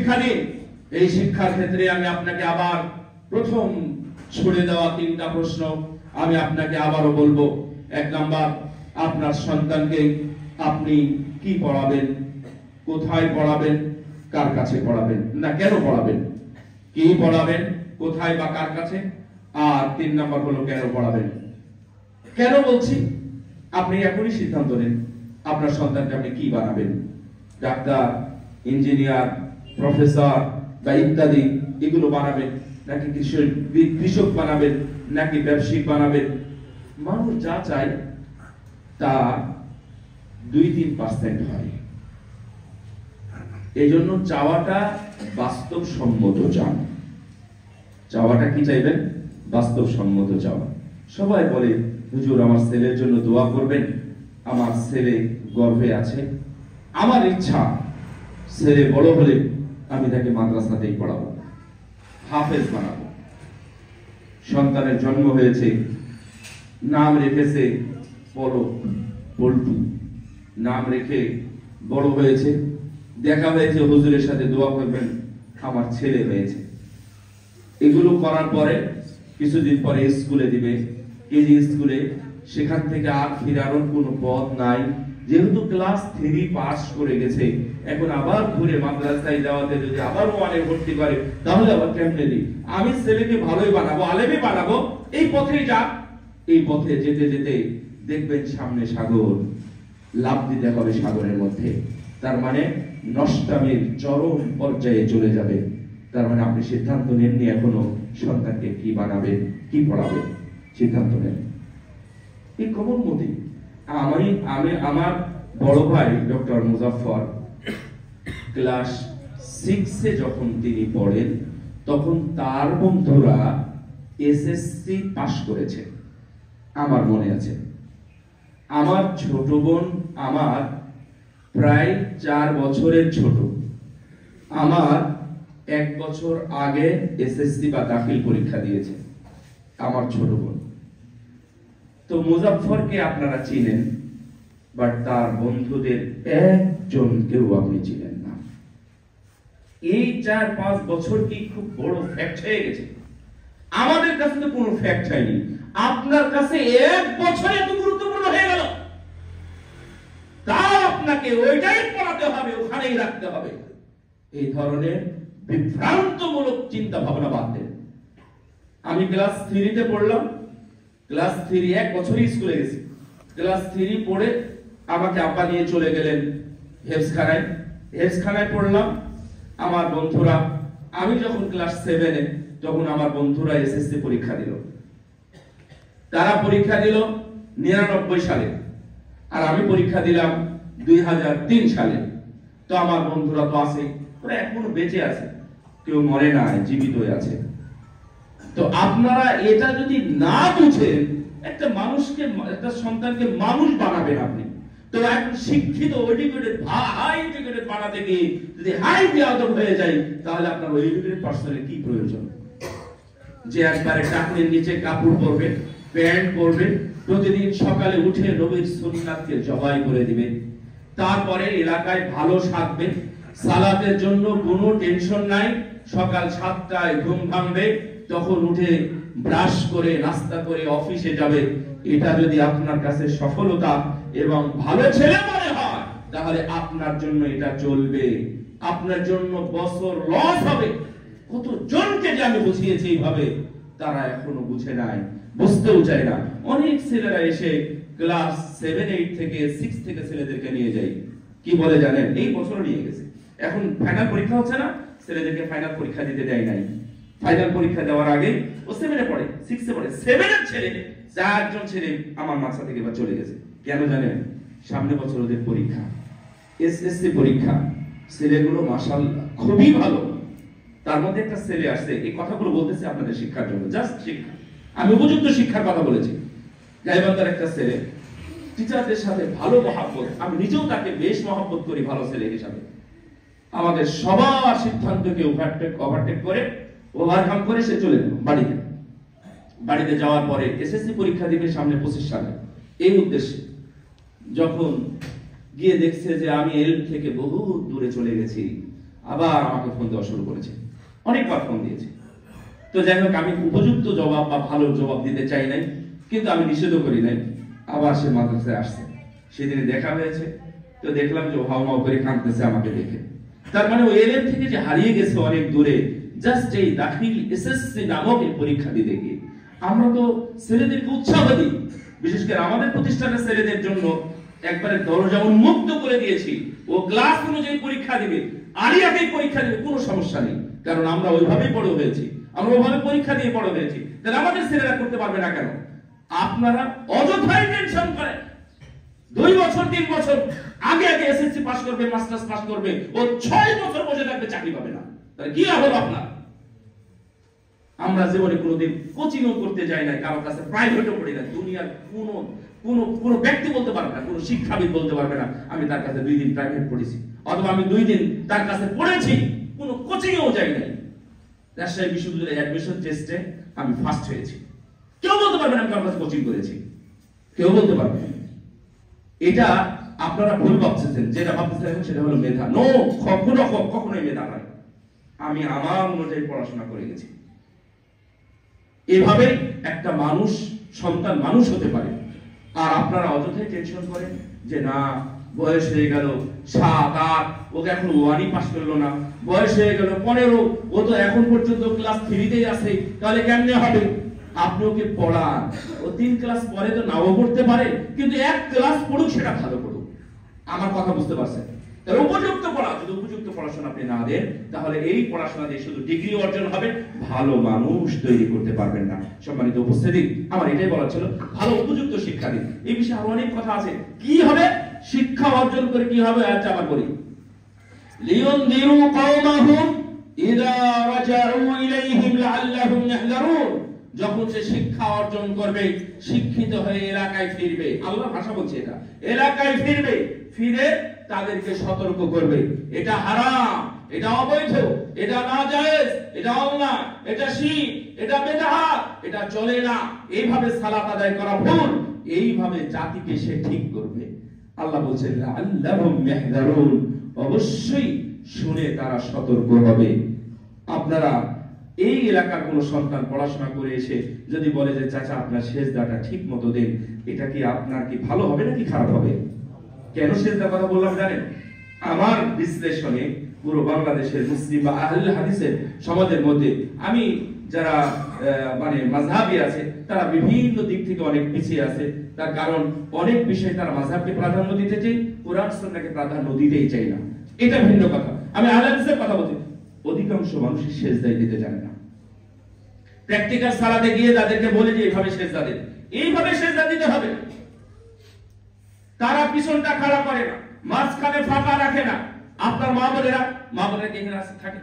শিক্ষা দিন। এই শিক্ষার ক্ষেত্রে আমি আপনাকে আবার প্রথম ছুড়ে দেওয়া 3টা প্রশ্ন আমি আপনাকে আবারও বলবো। 1 নাম্বার, আপনার সন্তানকে আপনি কি পড়াবেন, কোথায় পড়াবেন, কার কাছে পড়াবেন, না কেন পড়াবেন, কি পড়াবেন, কোথায় বা কার কাছে। আর 3 নাম্বার হলো কেন পড়াবেন। কেন বলছি, আপনি এখনই সিদ্ধান্ত নিন আপনার সন্তানকে আপনি কি বানাবেন, ডাক্তার, ইঞ্জিনিয়ার, প্রফেসর বা ইত্যাদি এগুলো বানাবেন, নাকি কৃষক বানাবেন, নাকি ব্যবসায়িক বানাবেন। মানুষ যা চায় তা 2-3% হয়। এই জন্য চাওয়াটা বাস্তবসম্মত চান। চাওয়াটা কি চাইবেন, বাস্তবসম্মত চাওয়া। সবাই বলে হুজুর আমার ছেলের জন্য দোয়া করবেন, আমার ছেলে গর্ভে আছে, আমার ইচ্ছা ছেলে বড় হলে আমি তাকে মাদ্রাসাতেই পড়াবো, হাফেজ বানাবো। সন্তানের জন্ম হয়েছে, নাম রেখেছে পল্টু, নাম রেখে বড় হয়েছে, দেখা হয়েছে হুজুরের সাথে দোয়া করবেন আমার ছেলে হয়েছে। এগুলো করার পরে কিছুদিন পরে স্কুলে দিবে, কেজি স্কুলে, সেখান থেকে আর ফিরানোর কোনো পথ নাই। যেহেতু ক্লাস 3 পাস করে গেছে, এখন আবার ঘুরে মাদ্রাসায় যাওয়াতে যদি আবার ওয়ানে ভর্তি করে তাহলে আবার কেমনে দিই। আমি ছেলেকে ভালোই বানাবো, আলেমই বানাবো, এই পথেই যা। এই পথে যেতে যেতে দেখবেন সামনে সাগর, লাফ দিতে হবে সাগরের মধ্যে। তার মানে নষ্টামির চরম পর্যায়ে চলে যাবে। তার মানে আপনি সিদ্ধান্ত নেননি এখনো সন্তানকে কি বানাবে, কি পড়াবে, সিদ্ধান্ত নেন। এই কোমলমতি আমি আমার বড় ভাই ডক্টর মুজাফফর ক্লাস 6 যখন তিনি পড়েন তখন তার বন্ধুরা এসএসসি পাস করেছে, আমার মনে আছে। আমার ছোট বোন আমার প্রায় 4 বছরের ছোট, আমার 1 বছর আগে এসএসসি বা দাখিল পরীক্ষা দিয়েছে আমার ছোট বোন। তো মুজাফফরকে আপনারা চিনেন, বাট তার বন্ধুদের একজনকেও আপনি চিনেন না। এই 4-5 বছর কি খুব বড় ফ্যাক্ট হয়ে গেছে? আমাদের কাছে তো কোনো ফ্যাক্ট হয়নি, আপনার কাছে 1 বছর এত গুরুত্বপূর্ণ হয়ে গেল। তাও আপনাকে ওইটাই পড়াতে হবে, ওখানেই রাখতে হবে। এই ধরনের বিভ্রান্তমূলক চিন্তা ভাবনা বাদ দেন। আমি ক্লাস 3 পড়লাম, ক্লাস 3 1 বছরই স্কুলে গেছি। ক্লাস 3 পড়ে আমাকে আব্বা নিয়ে চলে গেলেন হেফজখানায় পড়লাম। আমার বন্ধুরা, আমি যখন ক্লাস 7 তখন আমার বন্ধুরা এসএসসি পরীক্ষা দিল। তারা পরীক্ষা দিল 99 সালে, আর আমি পরীক্ষা দিলাম 2003 সালে। তো আমার বন্ধুরা তো আছে, ওরা এখনো বেঁচে আছে, কেউ মরে না, জীবিত আছে। তো আপনারা এটা যদি না বুঝেন, একটা মানুষকে, একটা সন্তানকে মানুষ বানাবেন আপনি, তো এখন শিক্ষিত এডুকেটেড হাই এডুকেটেড বানাতে গিয়ে যদি হাই বিয়াদব হয়ে যায়, তাহলে আপনার ওই এডুকেটেড পার্সনের কি প্রয়োজন? যে একবারে টাকনির নিচে কাপড় পরবে, প্যান্ট পরবে, প্রতিদিন সকালে উঠে নবীর সুন্নাতকে জবাই করে দিবে, তারপরে এলাকায় ভালো থাকবে, সালাতের জন্য কোনো টেনশন নাই, সকাল 7টায় ঘুম ভাঙবে, তখন উঠে ব্রাশ করে নাস্তা করে অফিসে যাবে। এটা যদি আপনার কাছে সফলতা এবং ভালো ছেলে মনে হয়, তাহলে আপনার জন্য এটা চলবে, আপনার জন্য বছর লস হবে। কত জনকে যে আমি বুঝিয়েছি এইভাবে, তারা এখনো বুঝে নাই, বুঝতেও চায় না। অনেক ছেলেরা এসে ক্লাস 7 8 থেকে 6 থেকে ছেলেদেরকে নিয়ে যায়, কি বলে জানেন? এই বছর নিয়ে গেছে, এখন ফাইনাল পরীক্ষা হচ্ছে না, ছেলেদেরকে ফাইনাল পরীক্ষা দিতে দেয় নাই। ফাইনাল পরীক্ষা দেওয়ার আগে ও 7 পড়ে, 6 পড়ে, 7 ছেলে 4 জন ছেলে আমার মাথা থেকে বা চলে গেছে। কেন জানেন? সামনে বছর ওদের পরীক্ষা, এসএসসি পরীক্ষা। ছেলেগুলো মাশাআল্লাহ খুবই ভালো। তার মধ্যে একটা ছেলে আসছে, এই কথাগুলো বলতেছে আপনাদের শিক্ষার জন্য, জাস্ট শিক্ষা, আমি উপযুক্ত শিক্ষার কথা বলেছি। গাইবান্ধার একটা ছেলে, টিচারদের সাথে ভালো মহব্বত, আমি নিজেও তাকে বেশ মহব্বত করি ভালো ছেলে হিসাবে। আমাদের সবার সিদ্ধান্তকে ওভারটেক করে, ওভারকাম করে সে চলে গেল বাড়িতে। বাড়িতে যাওয়ার পরে এসএসসি পরীক্ষা দিবে সামনে 25 সালে, এই উদ্দেশ্যে যখন গিয়ে দেখছে যে আমি এল থেকে বহু দূরে চলে গেছি, আবার আমাকে ফোন দেওয়া শুরু করেছে, অনেকবার ফোন দিয়েছে। তো যাই হোক, আমি উপযুক্ত জবাব বা ভালো জবাব দিতে চাই নাই, কিন্তু আমি নিষেধও করি নাই। আবার সে মাদ্রাসায় আসছে, সেদিনে দেখা হয়েছে। তো দেখলাম যে হাও মাও করে কাঁদতেছে আমাকে দেখে। তার মানে ও এলএম থেকে যে হারিয়ে গেছে অনেক দূরে, জাস্ট এই দাখিল এসএসসি নামক এই পরীক্ষা দিতে গিয়ে। আমরা তো ছেলেদেরকে উৎসাহ দিই, বিশেষ করে আমাদের প্রতিষ্ঠানের ছেলেদের জন্য একবারে দরজা উন্মুক্ত করে দিয়েছি। ও ক্লাস অনুযায়ী পরীক্ষা দিবে, আলিয়াতেই পরীক্ষা দিবে, কোনো সমস্যা নেই, কারণ আমরা ওইভাবেই বড় হয়েছি, আমরা ওইভাবে পরীক্ষা দিয়ে বড় হয়েছি। তাহলে আমাদের ছেলেরা করতে পারবে না কেন? আপনারা অযথাই টেনশন করেন। 2 বছর 3 বছর আগে আগে এসএসসি পাস করবে, মাস্টার্স পাস করবে, ও 6 বছর বসে থাকবে, চাকরি পাবে না। তাহলে কি লাভ হলো আপনার? আমরা জীবনে কোনোদিন কোচিংও করতে যাই না, কারো কাছে প্রাইভেটও পড়ি না। দুনিয়ার কোন ব্যক্তি বলতে পারবে না, কোন শিক্ষাবিদ বলতে পারবে না আমি তার কাছে 2 দিন প্রাইভেট পড়েছি, অথবা আমি 2 দিন তার কাছে পড়েছি, কোন কোচিংও যাই নাই। রাজশাহী বিশ্ববিদ্যালয়ের অ্যাডমিশন টেস্টে আমি ফার্স্ট হয়েছি। কেউ বলতে পারবে না আমি কারো কাছে কোচিং করেছি, কেউ বলতে পারবে না। এটা আপনারা ভুল ভাবছেন, যেটা ভাবতেছেন সেটা হলো মেধা। নো, কখনোই মেধা নয়। আমি আমার অনুযায়ী পড়াশোনা করে গেছি। এভাবে একটা মানুষ, সন্তান মানুষ হতে পারে। আর আপনারা অযথাই টেনশন করেন যে না বয়স হয়ে গেল 7, 8, ওকে এখন 1ই পাস করলো না, বয়স হয়ে গেল 15, ও তো এখন পর্যন্ত ক্লাস 3তেই আছে, তাহলে কেমনে হবে? আপনি ওকে পড়ান, ও 3 ক্লাস পরে তো নাও পড়তে পারে, কিন্তু 1 ক্লাস পড়ুক, সেটা ভালো পড়ুক। আমার কথা বুঝতে পারছেন? তাহলে উপযুক্ত পড়া, যদি উপযুক্ত পড়াশোনা আপনি না দেন, তাহলে এই পড়াশোনা দিয়ে শুধু ডিগ্রি অর্জন হবে, ভালো মানুষ তৈরি করতে পারবেন না। সম্মানিত উপস্থিতি, আমার এটাই বলার ছিল, ভালো উপযুক্ত শিক্ষা দিন। এই বিষয়ে আরো অনেক কথা আছে। কি হবে শিক্ষা অর্জন করে, কি হবে? আচ্ছা আবার বলি, লিয়ুনযিরু কওমাহুম ইযা রাজাউ ইলাইহিম লাআল্লাহুম ইয়াহযারুন। যখন সে শিক্ষা অর্জন করবে, শিক্ষিত হয়ে এলাকায় ফিরবে, আল্লাহর ভাষা বলছে এটা, এলাকায় ফিরবে, ফিরে তাদেরকে সতর্ক করবে, এটা হারাম, এটা অবৈধ, এটা নাজায়েজ, এটা অন্যায়, এটা শিরক, এটা বিদআত, এটা চলে না, এইভাবে সালাত আদায় করা ভুল, এইভাবে জাতিকে সে ঠিক করবে। আল্লাহ বলছেন লাআল্লাহুম ইয়াহযারুন, অবশ্যই শুনে তারা সতর্ক হবে। আপনারা এই এলাকার কোন সন্তান পড়াশোনা করে এসে যদি বলে যে চাচা আপনার সেজদাটা ঠিক মতো দেন, এটা কি আপনার কি ভালো হবে নাকি খারাপ হবে? কেন সেজদার কথা বললাম জানেন? আমার বিশ্লেষণে পুরো বাংলাদেশের মুসলিম বা আহলে হাদিসের সমাজের মধ্যে আমি যারা মানে মাযহাবী আছে, তারা বিভিন্ন দিক থেকে অনেক পিছিয়ে আছে। তার কারণ অনেক বিষয়ে তারা মাযহাবকে প্রাধান্য দিতে চায়, কোরআন সুন্নাহকে প্রাধান্য দিতেই চায় না। এটা ভিন্ন কথা। আমি আহলে হাদিসের কথা বলছি, অধিকাংশ মানুষ সেজদায় দিতে জানে না। প্র্যাকটিক্যাল সালাতে গিয়ে তাদেরকে বলে যে এইভাবে সেজদা দেন, এইভাবে সেজদা দিতে হবে, তারা পিছনটা খাড়া করে না, মাঝখানে ফাঁকা রাখে না। আপনার মা বোনেরা কি এখানে থাকে?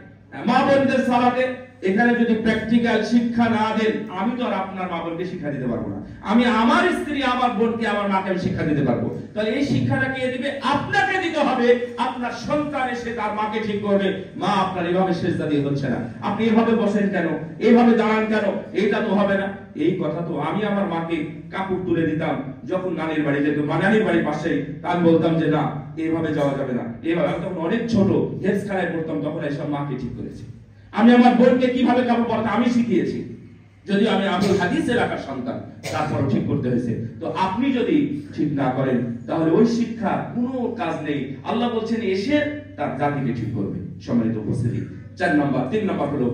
মা বোনদের সালাতে এখানে যদি প্র্যাকটিক্যাল শিক্ষা না দেন, আমি তো আর আপনার মা বোনকে শিক্ষা দিতে পারবো না। আমি আমার স্ত্রী, আমার বোনকে, আমার মাকে আমি শিক্ষা দিতে পারবো। তাহলে এই শিক্ষাটা কে দিবে? আপনাকে দিতে হবে। আপনার সন্তান এসে তার মাকে ঠিক করবে, মা আপনার এভাবে সেজদা দিয়ে হচ্ছে না, আপনি এভাবে বসেন কেন, এইভাবে দাঁড়ান কেন, এইটা তো হবে না। এই কথা তো আমি আমার মাকে কাপড় তুলে দিতাম যখন নানির বাড়ি যেত, নানির বাড়ির পাশেই, আমি বলতাম যে না এইভাবে যাওয়া যাবে না, এইভাবে। আমি তখন অনেক ছোট, হেলসখানায় পড়তাম, তখন এসব মাকে ঠিক করেছি। আমি আমার বোনকে কিভাবে কাপড় পরাতে আমি শিখিয়েছি, যদিও আমি আবুল হাদিস এলাকার সন্তান, তারপরও ঠিক করতে হয়েছে। তো আপনি যদি ঠিক না করেন, তাহলে ওই শিক্ষা কোনো কাজ নেই। আল্লাহ বলছেন এসে তার জাতিকে ঠিক করবে। সম্মানিত উপস্থিতি, 3 নম্বর হলো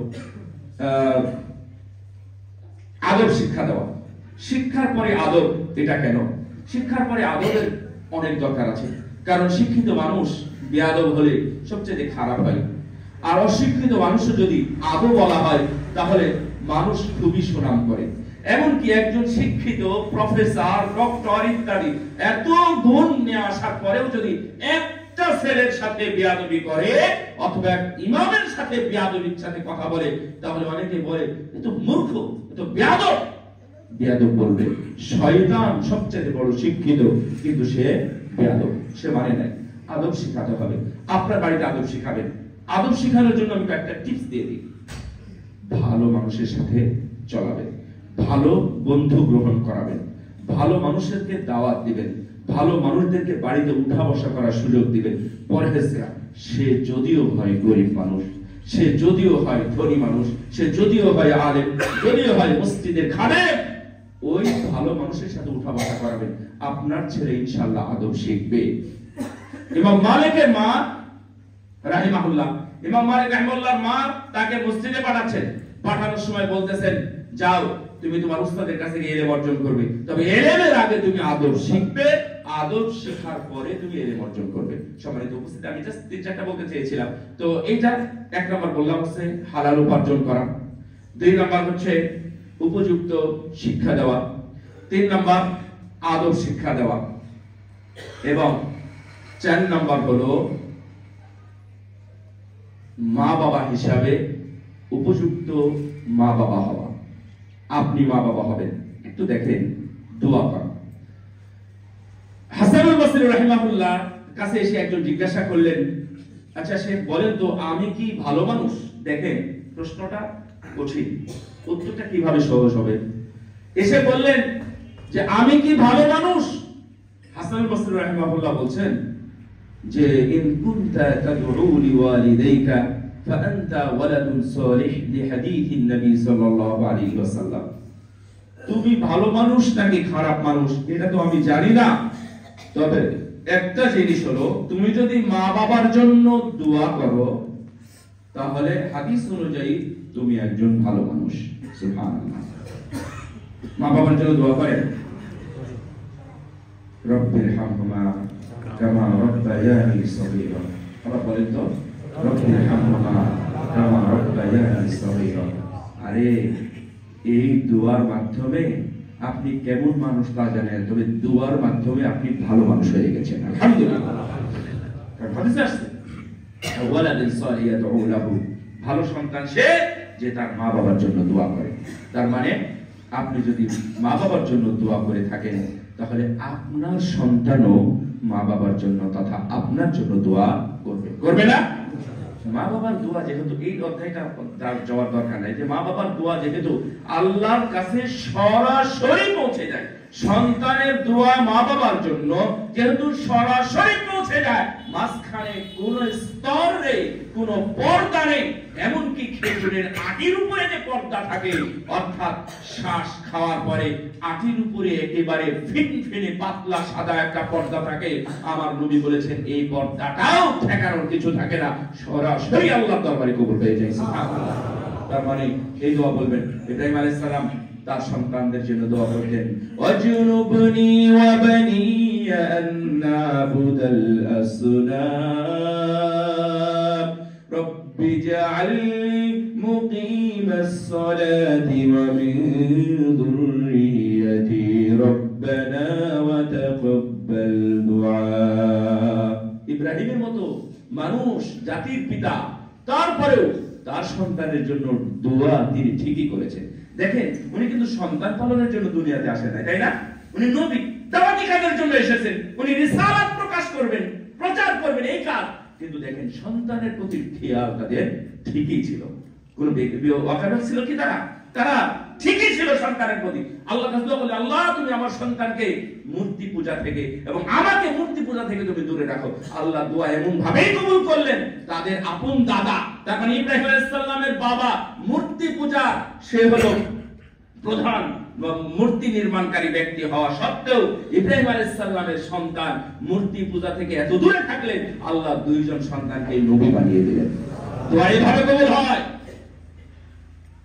আদব শিক্ষা দেওয়া। শিক্ষার পরে আদব, এটা কেন? শিক্ষার পরে আদবের অনেক দরকার আছে। কারণ শিক্ষিত মানুষ বেয়াদব হলে সবচেয়ে খারাপ হয়, আর অশিক্ষিত মানুষ যদি আদব বলা হয় তাহলে মানুষ খুবই সুনাম করে। এমনকি একজন শিক্ষিত প্রফেসর, ডক্টর ইত্যাদি এত গুণ নিয়ে আসার পরেও যদি একটা ছেলের সাথে বেয়াদবি করে, অথবা ইমামের সাথে বেয়াদবির সাথে কথা বলে, তাহলে অনেকে বলে এ তো মূর্খ, এ তো বেয়াদব। বেয়াদব বলবে শয়তান সবচেয়ে বড় শিক্ষিত, কিন্তু সে বেয়াদব, সে মানে নাই। আদব শিখাতে হবে। আপনার বাড়িতে আদব শিখাবেন। আদব শিখানোর জন্য আমি একটা টিপস দিয়ে দিই। ভালো মানুষের সাথে চলাবেন, ভালো বন্ধু গ্রহণ করাবেন, ভালো মানুষদেরকে দাওয়াত দিবেন, ভালো মানুষদেরকে বাড়িতে উঠা বসা করার সুযোগ দিবেন, পরহেজগার সে যদিও হয় গরিব মানুষ, সে যদিও হয় ধনী মানুষ, সে যদিও হয় আলেম, যদিও হয় মসজিদের খাদেম, ওই ভালো মানুষের সাথে উঠা বসা করাবেন, আপনার ছেলে ইনশাআল্লাহ আদব শিখবে। ইমাম মালিকের মা রাহিমাহুল্লাহ, ইমাম মালিক রাহিমাহুল্লাহর মা তাকে মসজিদে পাঠাচ্ছেন, পাঠানোর সময় বলতেছেন, যাও তুমি তোমার উস্তাদের কাছে গিয়ে ইলম অর্জন করবে, তবে ইলমের আগে তুমি আদব শিখবে, আদব শেখার পরে তুমি ইলম অর্জন করবে। সম্মানিত উপস্থিতি, আমি জাস্ট 3-4টা বলতে চেয়েছিলাম। তো এইটা এক নাম্বার বললাম হচ্ছে হালাল উপার্জন করা, 2 নাম্বার হচ্ছে উপযুক্ত শিক্ষা দেওয়া, 3 নাম্বার আদব শিক্ষা দেওয়া, এবং 4 নাম্বার হলো মা বাবা হিসাবে উপযুক্ত মা বাবা হওয়া। আপনি মা বাবা হবেন, একটু দেখেন দোয়া করা। হাসানুল বসরি রাহিমাহুল্লাহ কাছে এসে একজন জিজ্ঞাসা করলেন, আচ্ছা শেখ বলেন তো আমি কি ভালো মানুষ? দেখেন প্রশ্নটা কঠিন, উত্তরটা কিভাবে সহজ হবে। এসে বললেন যে আমি কি ভালো মানুষ? হাসানুল বসরি রাহিমাহুল্লাহ বলছেন যে ইন কুনতা তাদউ লিওয়ালিদাইকা ফাআনতা ওয়ালাদুন সালিহ লিহাদিথিন নবী সাল্লাল্লাহু আলাইহি ওয়াসাল্লাম। তুমি ভালো মানুষ নাকি খারাপ মানুষ এটা তো আমি জানি না, তবে একটা জিনিস হলো তুমি যদি মা বাবার জন্য দোয়া করো তাহলে হাদিস অনুযায়ী তুমি একজন ভালো মানুষ। সুবহানাল্লাহ। মা বাবার জন্য দোয়া করেন, রব্বিরহামহুমা কামা রাব্বায়ানি সগীরা। আবার বলেন তো, রব্বিরহামহুমা কামা রাব্বায়ানি সগীরা। আরে এই দোয়ার মাধ্যমে আপনি কেমন মানুষ তা জানেন, তবে দোয়ার মাধ্যমে আপনি ভালো মানুষ হয়ে গেছেন, আলহামদুলিল্লাহ। কারণ হাদিসে আছে ওয়ালাদিন সালিহ ইয়াদউ লাহু, ভালো সন্তান সে যে তার মা বাবার জন্য দোয়া করে। তার মানে আপনি যদি মা বাবার জন্য দোয়া করে থাকেন তাহলে আপনার সন্তানও মা বাবার জন্য তথা আপনার জন্য দোয়া করবে, করবে না? মা বাবার দোয়া যেহেতু, এই অধ্যায়টা তার যাওয়ার দরকার নাই, যে মা বাবার দোয়া যেহেতু আল্লাহর কাছে সরাসরি পৌঁছে যায়, সন্তানের দোয়া মা বাবার জন্য যেহেতু সরাসরি পৌঁছে যায়, মাঝখানে কোন স্তর নেই, কোন পর্দা নেই, এমনকি খেজুরের আটির উপরে যে পর্দা থাকে, অর্থাৎ শ্বাস খাওয়ার পরে আটির উপরে একেবারে ফিনফিনে পাতলা সাদা একটা পর্দা থাকে, আমার নবী বলেছেন এই পর্দাটাও ঠেকানোর কিছু থাকে না, সরাসরি আল্লাহর দরবারে কবুল হয়ে যায়। সুবহানাল্লাহ। তার মানে এই দোয়া বলবেন। ইব্রাহিম আলাইহিস সালাম তার সন্তানদের জন্য দোয়া করতেন, ওয়াজনুবনি ওয়া বানিয়া আন নাবুদাল আসনাম রব্বি জাআলনি মুকিমাস সালাতি ওয়া মিন যুররিয়্যাতি রব্বানা ওয়া তাকাব্বাল দুআ। ইব্রাহিমের মতো মানুষ, জাতির পিতা, তারপরেও তার সন্তানের জন্য দোয়া তিনি ঠিকই করেছেন। দেখেন উনি কিন্তু সন্তান পালনের জন্য দুনিয়াতে আসেন নাই, তাই না? উনি নবী, দাওয়াতি কাজের জন্য এসেছেন, উনি রিসালাত প্রকাশ করবেন, প্রচার করবেন, এই কাজ। কিন্তু দেখেন সন্তানের প্রতি খেয়াল তাদের ঠিকই ছিল। কোন অকারণ ছিল কি? তারা ঠিকই ছিল সন্তানের প্রতি। আল্লাহ কাছে দোয়া করলে, আল্লাহ তুমি আমার সন্তানকে মূর্তি পূজা থেকে এবং আমাকে মূর্তি পূজা থেকে তুমি দূরে রাখো। আল্লাহ দোয়া এমন ভাবেই কবুল করলেন, তাদের আপন দাদা, তার মানে ইব্রাহিম আলাইহিস সালামের বাবা মূর্তি পূজা, সে হলো প্রধান মূর্তি নির্মাণকারী ব্যক্তি হওয়া সত্ত্বেও ইব্রাহিম আলাইহিস সালামের সন্তান মূর্তি পূজা থেকে এত দূরে থাকলেন, আল্লাহ 2 জন সন্তানকে নবী বানিয়ে দিলেন। দোয়া এইভাবে কবুল হয়।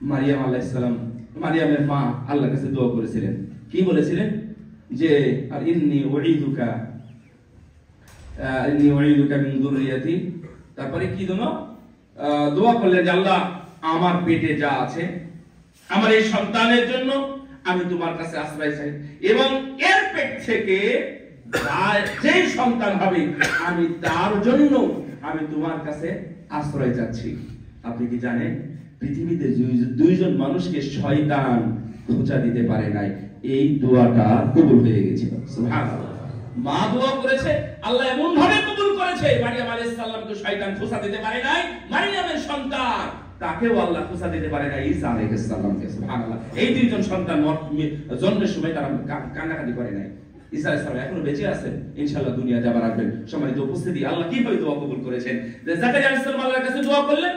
মারিয়াম আলাইহিস সালাম, মারিয়ামের মা আল্লাহর কাছে দোয়া করেছিলেন, কি বলেছিলেন? যে আর ইন্নী উঈদুকা মিন যুররিয়াতি, তারপরে কি জানো দোয়া করলেন যে আল্লাহ আমার পেটে যা আছে আমার এই সন্তানের জন্য আমি তোমার কাছে আশ্রয় চাই, এবং এর পেট থেকে যে সন্তান হবে আমি তার জন্য আমি তোমার কাছে আশ্রয় চাচ্ছি। আপনি কি জানেন পৃথিবীতে 2 জন মানুষকে শয়তান খোঁচা দিতে পারে নাই, এই দোয়াটা কবুল হয়ে গেছিল। সুবহানাল্লাহ। মা দোয়া করেছে, আল্লাহ এমন ভাবে কবুল করেছে, মারিয়াম আলাইহিস সালামকে শয়তান খোঁচা দিতে পারে নাই, মারিয়ামের সন্তান তাকেও আল্লাহ খোঁচা দিতে পারে নাই, ঈসা আলাইহিস সালামকে। সুবহানাল্লাহ। এই 2 জন সন্তান জন্মের সময় তারা কান্নাকাটি করে নাই। ঈসা আলাইহিস সালাম এখনো বেঁচে আছেন, ইনশাআল্লাহ দুনিয়াতে আবার আসবেন। সম্মানিত উপস্থিতি, আল্লাহ কিভাবে দোয়া কবুল করেছেন। জাকারিয়া আলাইহিস সালাম আল্লাহর কাছে দোয়া করলেন,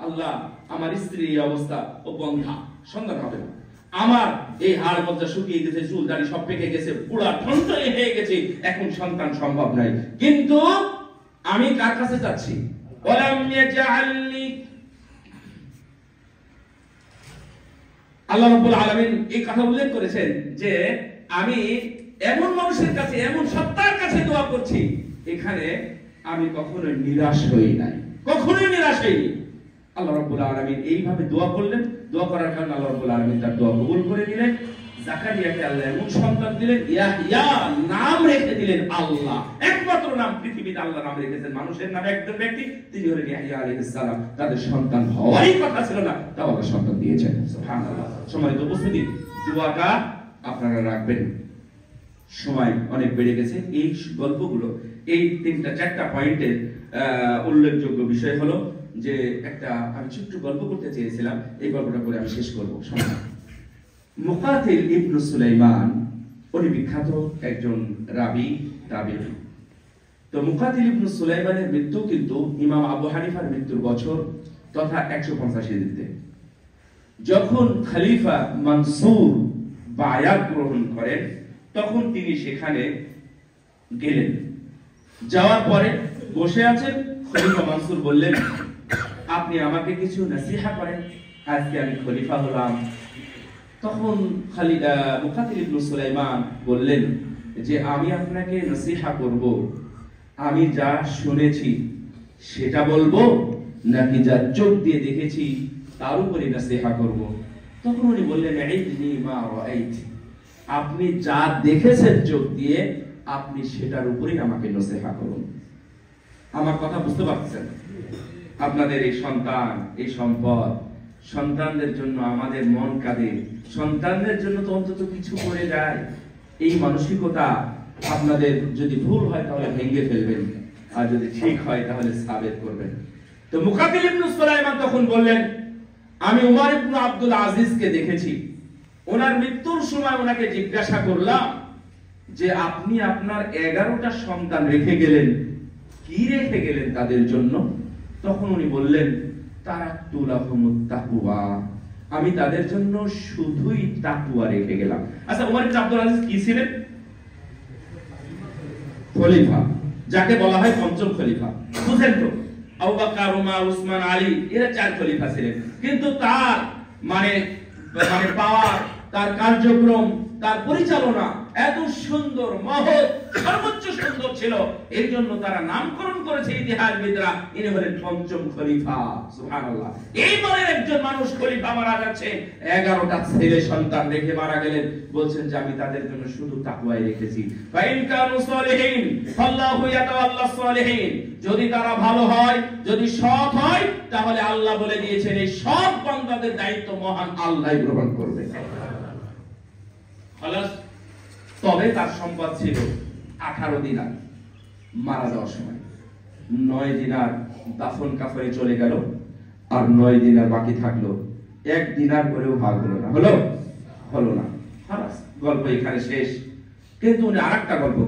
আল্লাহ আমার স্ত্রীর এই অবস্থা, ও বন্ধা, সন্তান হবে না। আমার এই হাড় মজ্জা শুকিয়ে গেছে, চুল দাড়ি সব পেকে গেছে, পুরা ঠনঠনে হয়ে গেছে, এখন সন্তান সম্ভব নাই। কিন্তু আমি কার কাছে যাচ্ছি? ওয়ালাম ইয়াজআলনি, আল্লাহ রাব্বুল আলামিন এই কথা উল্লেখ করেছেন যে আমি এমন মানুষের কাছে, এমন সত্তার কাছে দোয়া করছি, এখানে আমি কখনোই নিরাশ হই নাই, কখনোই নিরাশ হইনি। আল্লাহ রাব্বুল আলামিন এইভাবে দোয়া করলেন, দোয়া করার কারণে আল্লাহ রাব্বুল আলামিন তার দোয়া কবুল করে নিলেন। জাকারিয়াকে আল্লাহ এমন সন্তান দিলেন, ইয়াহইয়া নাম রেখে দিলেন আল্লাহ, একমাত্র নাম পৃথিবীতে আল্লাহ নাম রেখেছেন মানুষের নামে একজন ব্যক্তি, তিনি হলেন ইয়াহইয়া আলাইহিস সালাম। তাদের সন্তান হওয়ারই কথা ছিল না, তাও আল্লাহ সন্তান দিয়েছেন। সুবহানাল্লাহ। সম্মানিত উপস্থিতি, দোয়াটা আপনারা রাখবেন। সময় অনেক বেড়ে গেছে। এই গল্পগুলো, এই 3-4টা পয়েন্টের উল্লেখযোগ্য বিষয় হলো যে একটা আমি ছোট্ট গল্প করতে চেয়েছিলাম, এই গল্পটা করে আমি শেষ করব। মুকাতিল ইবনে সুলাইমান উনি বিখ্যাত একজন রাবী, তাবিঈ। তো মুকাতিল ইবনে সুলাইমানের মৃত্যু কিন্তু ইমাম আবু হানিফার মৃত্যুর বছর তথা 150 হিজরিতে। যখন খলিফা মানসুর বায়াত গ্রহণ করেন, তখন তিনি সেখানে গেলেন। যাওয়ার পরে বসে আছেন, খলিফা মানসুর বললেন, আপনি আমাকে কিছু নসিহা করেন, আজকে আমি খলিফা হলাম। তখন মুকাতিল ইবনে সুলাইমান বললেন যে আমি আপনাকে নসিহা করব, আমি যা শুনেছি সেটা বলবো নাকি যা চোখ দিয়ে দেখেছি তার উপরে নসিহা করব। তখন উনি বললেন, ইদনি মা রাআইত, আপনি যা দেখেছেন চোখ দিয়ে, আপনি সেটার উপরেই আমাকে নসিহা করুন। আমার কথা বুঝতে পারছেন? আপনাদের এই সন্তান, এই সম্পদ, সন্তানদের জন্য আমাদের মন কাঁদে, সন্তানদের জন্য তো অন্তত কিছু করে যায়। এই মানসিকতা আপনাদের যদি ভুল হয় তাহলে ভেঙে ফেলবেন, আর যদি ঠিক হয় তাহলে সাবেত করবেন। তো মুকাতিল ইবনে সুলাইমান তখন বললেন, আমি উমর ইবনে আব্দুল আজিজকে দেখেছি, ওনার মৃত্যুর সময় ওনাকে জিজ্ঞাসা করলাম যে আপনি আপনার 11টা সন্তান রেখে গেলেন, কি রেখে গেলেন তাদের জন্য? তখন উনি বললেন, তারাকতু লাহুমুত তাকওয়া, আমি তাদের জন্য শুধুই তাকওয়া রেখে গেলাম। আচ্ছা, উমর ইবনে আব্দুল আজিজ কি ছিলেন? খলিফা, যাকে বলা হয় পঞ্চম খলিফা। বুঝেন তো, আবু বকর, উমর, উসমান, আলী, এরা 4 খলিফা ছিলেন। কিন্তু তার মানে পাওয়ার, তার কার্যক্রম, তার পরিচালনা এত সুন্দর, মহৎ, সর্বোচ্চ সুন্দর ছিল, এই জন্য তারা নামকরণ করেছে ইতিহাসবিদরা, ইনি হলেন পঞ্চম খলিফা। সুবহানাল্লাহ। এই মানের একজন মানুষ খলিফা মারা যাচ্ছে, 11টা ছেলে সন্তান রেখে মারা গেলেন, বলছেন যে আমি তাদের জন্য শুধু তাকওয়াই রেখেছি। ফাইন কানু সালিহিন ফাল্লাহু ইয়াতাওয়াল্লাস সালিহিন, যদি তারা ভালো হয়, যদি সৎ হয়, তাহলে আল্লাহ বলে দিয়েছেন এই সৎ বান্দাদের দায়িত্ব মহান আল্লাহই গ্রহণ করবে। খালাস। তবে তার সম্পদ ছিল 18 দিনার। মারা যাওয়ার সময় 9 দিনার দাফন কাফনে চলে গেল, আর 9 দিনার বাকি থাকলো। 1 দিনার করেও ভাগ হলো না, হলো না। খালাস, গল্প এখানে শেষ। কিন্তু উনি আরেকটা গল্প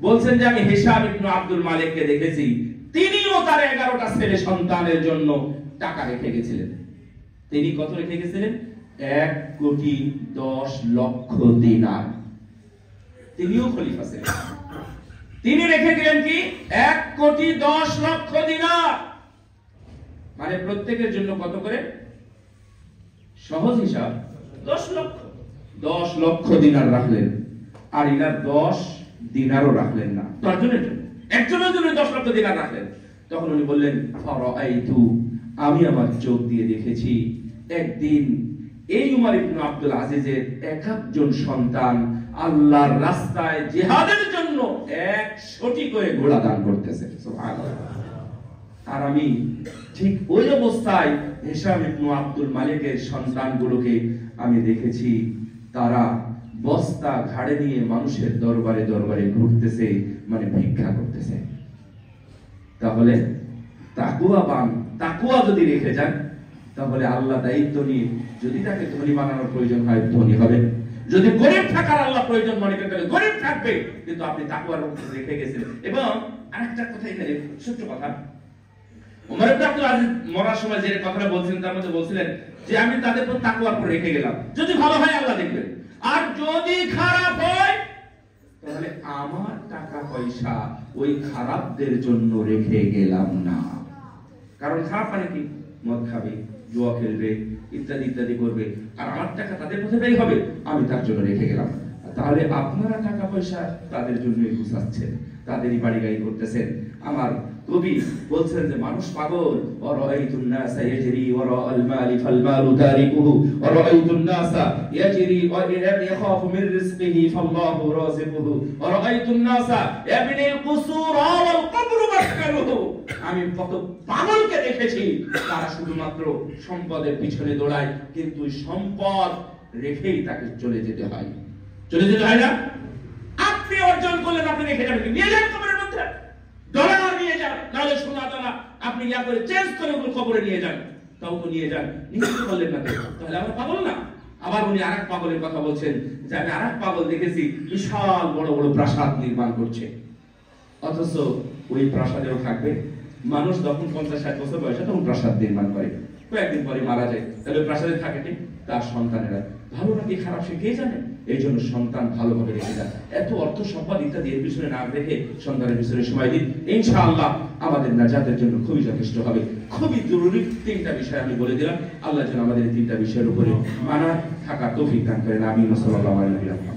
বলছেন যে আমি হিসাম ইবনে আব্দুল মালিককে দেখেছি, তিনিও তার 11টা ছেলে সন্তানের জন্য টাকা রেখে গেছিলেন। তিনি কত রেখে গেছিলেন? 1,10,00,000 দিনার। তিনিও খলিফা ছিলেন। তিনি রেখে গেলেন কি? 1,10,00,000 দিনার। মানে প্রত্যেকের জন্য কত করে? সহজ হিসাব 10 লক্ষ। 10 লক্ষ দিনার রাখলেন, আর ইনার 10 দিনারও রাখলেন না, একজনের জন্য 10 লক্ষ দিনার রাখলেন। তখন উনি বললেন, ফারাআইতু, আমি আমার চোখ দিয়ে দেখেছি, একদিন এই উমর ইবনে আব্দুল আজিজের 1 সন্তান আল্লাহর রাস্তায় জিহাদের জন্য 100টি করে ঘোড়া দান করতেছে। সুবহানাল্লাহ। আর আমি ঠিক ওই অবস্থায় হিসাম ইবনে আব্দুল মালিকের সন্তানগুলোকে আমি দেখেছি, তারা বস্তা ঘাড়ে নিয়ে মানুষের দরবারে দরবারে ঘুরতেছে, মানে ভিক্ষা করতেছে। তাহলে তাকওয়া যদি রেখে যান, তাহলে আল্লাহ দায়িত্ব নিয়ে যদি তাকে ধনী বানানোর প্রয়োজন হয় ধনী হবেন, যদি গরিব থাকার আল্লাহ প্রয়োজন মনে করেন তাহলে গরিব থাকবে, কিন্তু আপনি তাকওয়ার উপর রেখে গেছেন। এবং আরেকটা কথা এখানে সত্য কথা, ওমর ইবনে আব্দুল আজিজ মরার সময় যে কথাটা বলছিলেন তার মধ্যে বলছিলেন যে আমি তাদের উপর তাকওয়ার উপর রেখে গেলাম, যদি ভালো হয় আল্লাহ দেখবেন, আর যদি খারাপ হয় তাহলে আমার টাকা পয়সা ওই খারাপদের জন্য রেখে গেলাম না। কারণ খারাপ মানে কি, মদ খাবে, জুয়া খেলবে, ইত্যাদি ইত্যাদি করবে, আর আমার টাকা তাদের মধ্যে ব্যয় হবে, আমি তার জন্য রেখে গেলাম। তাহলে আপনারা টাকা পয়সা তাদের জন্যই গুছাচ্ছেন, তাদেরই বাড়ি গাড়ি করতেছেন। আমার কবি বলছেন যে মানুষ পাগল, ওয়ারাআইতুন নাসা ইয়াজরি ওয়ারাআল মালি ফাল মালু তারিকুহু ওয়ারাআইতুন নাসা ইয়াজরি ওয়া ইয়াখাফু মিন রিজকিহি ফাল্লাহু রাযিকুহু ওয়ারাআইতুন নাসা ইয়াবনিল কুসুরা ওয়াল কবরু মাসকানুহু। আমি কত পাগলকে দেখেছি তারা শুধুমাত্র সম্পদের পিছনে দৌড়ায়, কিন্তু সম্পদ রেখেই তাকে চলে যেতে হয়। চলে যেতে হয় না? আপনি অর্জন করলেন, আপনি রেখে যাবেন, নিয়ে যান কবরের মধ্যে, ডলার নিয়ে যান, নাহলে সোনা দানা আপনি ইয়া করে চেঞ্জ করে ওগুলো কবরে নিয়ে যান, তাও তো নিয়ে যান, নিশ্চিত করলেন না, তাহলে আমরা পাগল না? আবার উনি আরেক পাগলের কথা বলছেন যে আমি আরেক পাগল দেখেছি বিশাল বড় বড় প্রাসাদ নির্মাণ করছে, অথচ ওই প্রাসাদেও থাকবে মানুষ যখন 50-60 বছর বয়সে তখন প্রাসাদ নির্মাণ করে, কয়েকদিন পরে মারা যায়, তাহলে প্রাসাদে থাকে কি তার সন্তানেরা, ভালো নাকি খারাপ সে কে জানে। এই জন্য সন্তান ভালোভাবে রেখে দেন, এত অর্থ সম্পদ ইত্যাদি এর পিছনে না রেখে সন্তানের পিছনে সময় দিন, ইনশাআল্লাহ আমাদের নাজাতের জন্য খুবই যথেষ্ট হবে। খুবই জরুরি 3টা বিষয় আমি বলে দিলাম, আল্লাহ যেন আমাদের 3টা বিষয়ের উপরে মানা থাকা তৌফিক দান করেন। আমিন। সাল্লাল্লাহু আলাইহি ওয়া সাল্লাম।